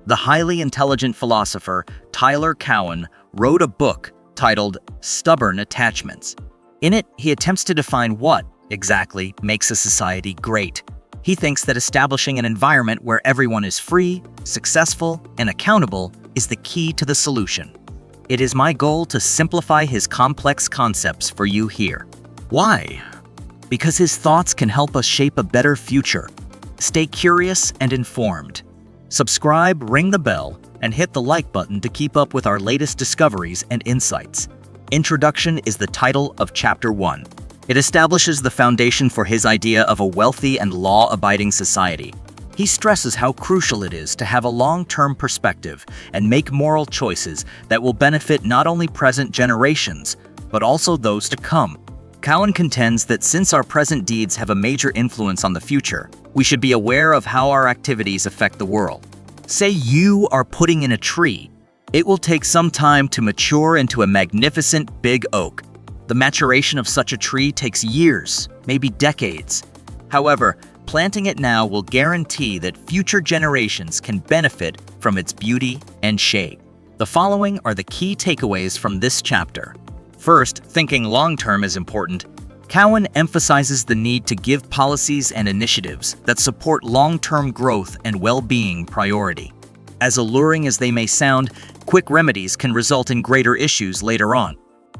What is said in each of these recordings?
The highly intelligent philosopher Tyler Cowen wrote a book titled Stubborn Attachments. In it, he attempts to define what, exactly, makes a society great. He thinks that establishing an environment where everyone is free, successful, and accountable is the key to the solution. It is my goal to simplify his complex concepts for you here. Why? Because his thoughts can help us shape a better future. Stay curious and informed. Subscribe, ring the bell, and hit the like button to keep up with our latest discoveries and insights. Introduction is the title of Chapter 1. It establishes the foundation for his idea of a wealthy and law-abiding society. He stresses how crucial it is to have a long-term perspective and make moral choices that will benefit not only present generations, but also those to come. Cowen contends that since our present deeds have a major influence on the future, we should be aware of how our activities affect the world. Say you are putting in a tree. It will take some time to mature into a magnificent big oak. The maturation of such a tree takes years, maybe decades. However, planting it now will guarantee that future generations can benefit from its beauty and shade. The following are the key takeaways from this chapter. First, thinking long-term is important. Cowen emphasizes the need to give policies and initiatives that support long-term growth and well-being priority. As alluring as they may sound, quick remedies can result in greater issues later on.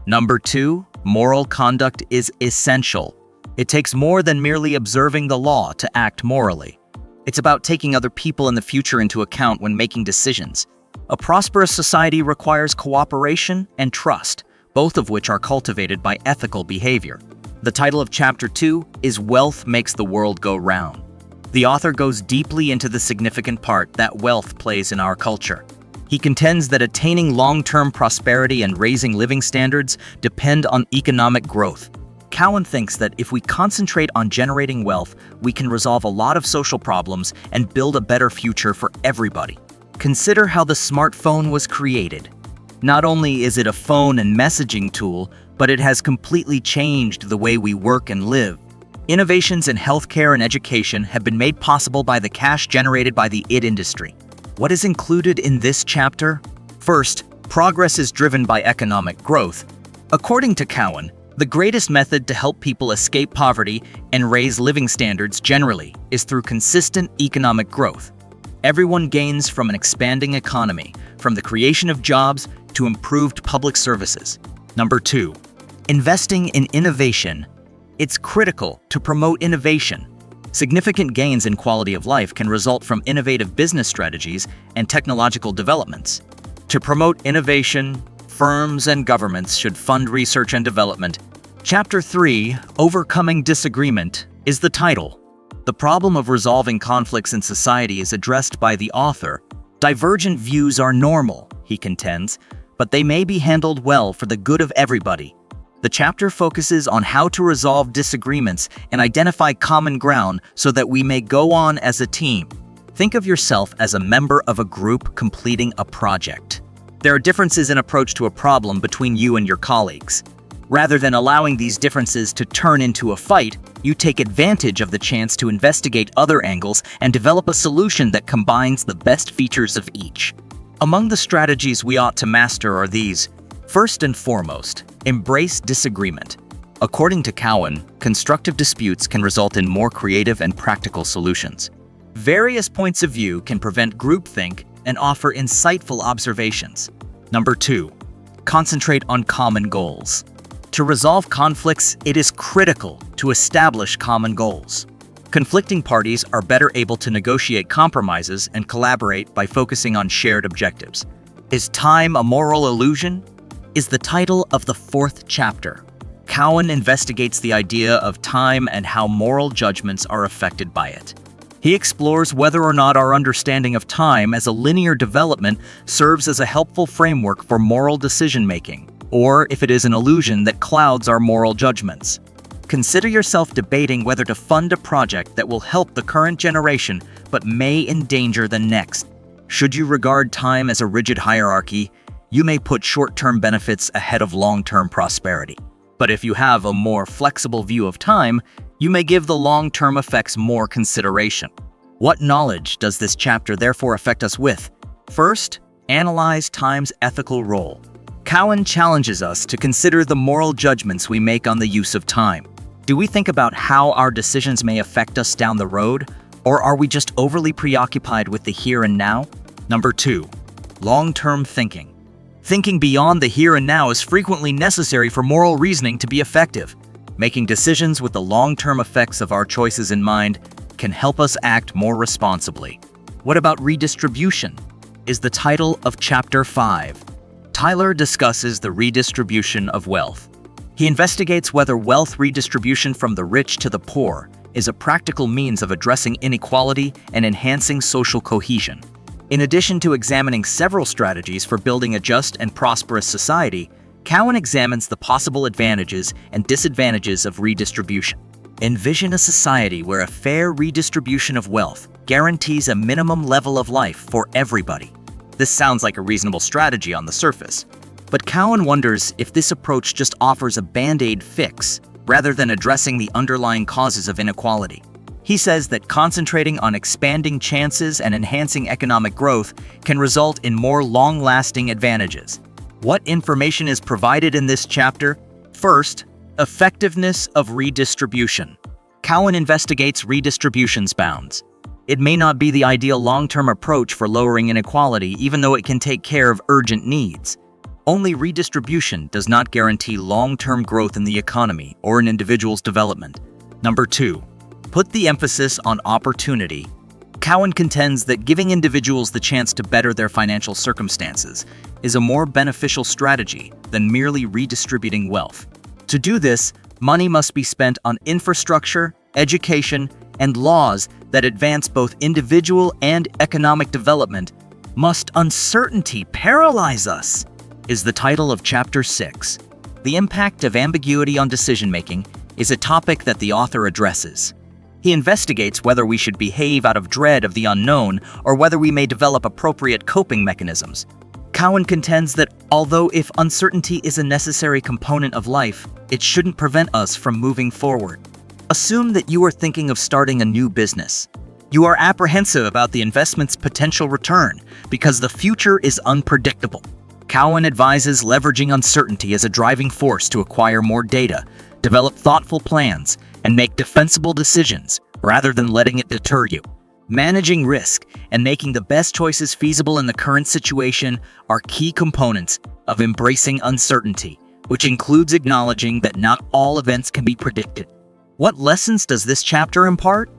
Number 2, moral conduct is essential. It takes more than merely observing the law to act morally. It's about taking other people in the future into account when making decisions. A prosperous society requires cooperation and trust, both of which are cultivated by ethical behavior. The title of Chapter 2 is Wealth Makes the World Go Round. The author goes deeply into the significant part that wealth plays in our culture. He contends that attaining long-term prosperity and raising living standards depend on economic growth. Cowen thinks that if we concentrate on generating wealth, we can resolve a lot of social problems and build a better future for everybody. Consider how the smartphone was created. Not only is it a phone and messaging tool, but it has completely changed the way we work and live. Innovations in healthcare and education have been made possible by the cash generated by the industry. What is included in this chapter? First, progress is driven by economic growth. According to Cowen, the greatest method to help people escape poverty and raise living standards generally is through consistent economic growth. Everyone gains from an expanding economy, from the creation of jobs to improved public services. Number 2, investing in innovation. It's critical to promote innovation. Significant gains in quality of life can result from innovative business strategies and technological developments. To promote innovation, firms and governments should fund research and development. Chapter 3, Overcoming Disagreement, is the title. The problem of resolving conflicts in society is addressed by the author. Divergent views are normal, he contends, but they may be handled well for the good of everybody. The chapter focuses on how to resolve disagreements and identify common ground so that we may go on as a team. Think of yourself as a member of a group completing a project. There are differences in approach to a problem between you and your colleagues. Rather than allowing these differences to turn into a fight, you take advantage of the chance to investigate other angles and develop a solution that combines the best features of each. Among the strategies we ought to master are these. First and foremost, embrace disagreement. According to Cowen, constructive disputes can result in more creative and practical solutions. Various points of view can prevent groupthink and offer insightful observations. Number 2, concentrate on common goals. To resolve conflicts, it is critical to establish common goals. Conflicting parties are better able to negotiate compromises and collaborate by focusing on shared objectives. Is time a moral illusion? Is the title of the 4th chapter. Cowen investigates the idea of time and how moral judgments are affected by it. He explores whether or not our understanding of time as a linear development serves as a helpful framework for moral decision-making, or if it is an illusion that clouds our moral judgments. Consider yourself debating whether to fund a project that will help the current generation but may endanger the next. Should you regard time as a rigid hierarchy, you may put short-term benefits ahead of long-term prosperity. But if you have a more flexible view of time, you may give the long-term effects more consideration. What knowledge does this chapter therefore affect us with? First, analyze time's ethical role. Cowen challenges us to consider the moral judgments we make on the use of time. Do we think about how our decisions may affect us down the road, or are we just overly preoccupied with the here and now? Number 2, long-term thinking. Thinking beyond the here and now is frequently necessary for moral reasoning to be effective. Making decisions with the long-term effects of our choices in mind can help us act more responsibly. What about redistribution? Is the title of Chapter 5. Tyler discusses the redistribution of wealth. He investigates whether wealth redistribution from the rich to the poor is a practical means of addressing inequality and enhancing social cohesion. In addition to examining several strategies for building a just and prosperous society, Cowen examines the possible advantages and disadvantages of redistribution. Envision a society where a fair redistribution of wealth guarantees a minimum level of life for everybody. This sounds like a reasonable strategy on the surface, but Cowen wonders if this approach just offers a band-aid fix rather than addressing the underlying causes of inequality. He says that concentrating on expanding chances and enhancing economic growth can result in more long-lasting advantages. What information is provided in this chapter? First, effectiveness of redistribution. Cowen investigates redistribution's bounds. It may not be the ideal long-term approach for lowering inequality, even though it can take care of urgent needs. Only redistribution does not guarantee long-term growth in the economy or an individual's development. Number 2, put the emphasis on opportunity. Cowen contends that giving individuals the chance to better their financial circumstances is a more beneficial strategy than merely redistributing wealth. To do this, money must be spent on infrastructure, education, and laws that advance both individual and economic development. Must uncertainty paralyze us? Is the title of Chapter 6. The impact of ambiguity on decision-making is a topic that the author addresses. He investigates whether we should behave out of dread of the unknown or whether we may develop appropriate coping mechanisms. Cowen contends that although if uncertainty is a necessary component of life, it shouldn't prevent us from moving forward. Assume that you are thinking of starting a new business. You are apprehensive about the investment's potential return because the future is unpredictable. Cowen advises leveraging uncertainty as a driving force to acquire more data, develop thoughtful plans, and make defensible decisions rather than letting it deter you. Managing risk and making the best choices feasible in the current situation are key components of embracing uncertainty, which includes acknowledging that not all events can be predicted. What lessons does this chapter impart?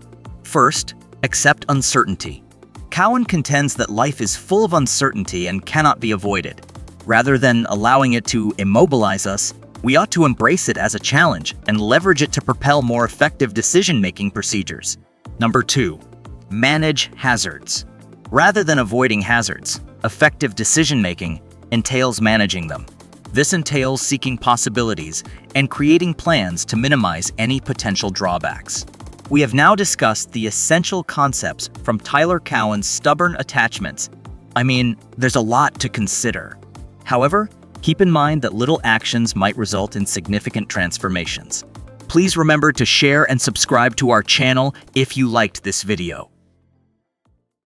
First, accept uncertainty. Cowen contends that life is full of uncertainty and cannot be avoided. Rather than allowing it to immobilize us, we ought to embrace it as a challenge and leverage it to propel more effective decision-making procedures. Number 2, manage hazards. Rather than avoiding hazards, effective decision-making entails managing them. This entails seeking possibilities and creating plans to minimize any potential drawbacks. We have now discussed the essential concepts from Tyler Cowen's Stubborn Attachments. There's a lot to consider. However, keep in mind that little actions might result in significant transformations. Please remember to share and subscribe to our channel if you liked this video.